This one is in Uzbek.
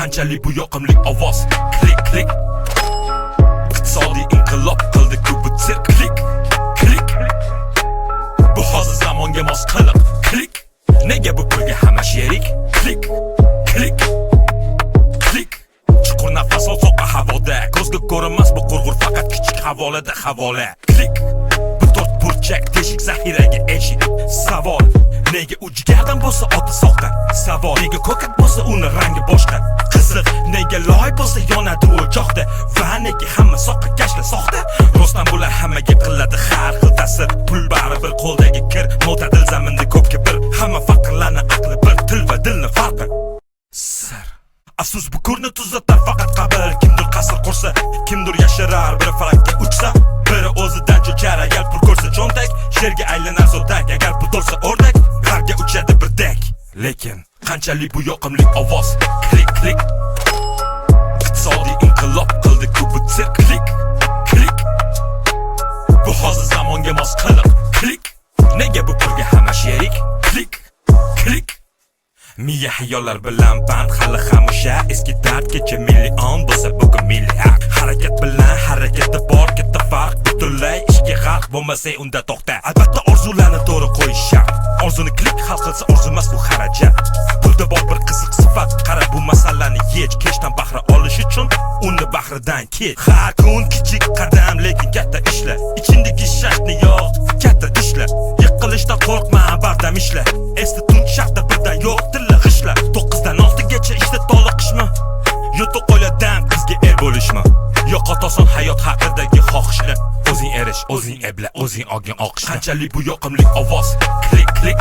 qanchalik bu yoqimli ovoz. Klik klik. Iqtisodiy inqilob qildi ko'p sirk. Klik klik. Bu hozir zamonga mos qiliq. Klik. Nega bu pulga hamma sherik? Klik klik klik. Chuqur nafas ol soqqa havoda. Ko'zga ko'rinmas bu qurg'ur faqat kichik havolada havola. Klik. Bu to'rt burchak teshik zahiraga eshik. Savol: nega u jigardan bo'lsa oti soxta? Savol: nega ko'kat bo'lsa uni rangi boshqa? Qiziq: nega loy bo'lsa yonadi o'choqda? Va nega hamma soqqa kashla soxta? Rostdan bular hammaga qiladi har xil ta'sir. Pul baribir qo'ldagi kir, mo'tadil zaminda ko'pga bir. Hamma faqirlarni aqli bir, til va dilni farqi sir. Afsus bu ko'rni tuzatar faqat qabr. Kimdir qasr qursa, kimdir yashirar, biri falakka uchsa, biri o'zidan cho'char. Agar pul ko'rsa cho'ntak, sherga aylanar zo'dak. Agar pul bo'lsa o'rdak, g'arga uchadi birdek. Lekin qanchalik bu yoqimli ovoz. Klik klik. Iqtisodiy inqilob qildi ko'p sirk. Klik klik. Bu hozir zamonga mos qiliq. Klik. Nega bu pulga hamma sherik? Klik klik. Miya xayollar bilan band hali ham o'sha eski dard. Kecha million bo'lsa bugun milliard. Harakat bilan harakatda bor katta farq. Butunlay ishga g'arq bo'lmasang unda to'xta. Albatta orzularni to'g'ri qo'yish shart. Orzuni klik hal qilsa orzumas bu xarajat. Pulda bor bir qiziq sifat. Qara bu masalani yech. Kechdan bahra olish uchun uni bahridan kech. Har kun kichik qadam lekin katta ishla. Ichindagi shartni yo'q katta ishla. Yiqilishdan qo'rqma, bardam ishla. Esda tut shartda birdan yo'q tilla g'ishla. 9dan 6gacha ishda toliqishma. Yo'q qo'ladan qizga er bo'lishma. Yo'q otason hayot haqidagi xohishlar. O'zing erish, o'zing ebla, o'zing olgin oqishlar. Qanchalik bu yoqimli ovoz. Klik klik.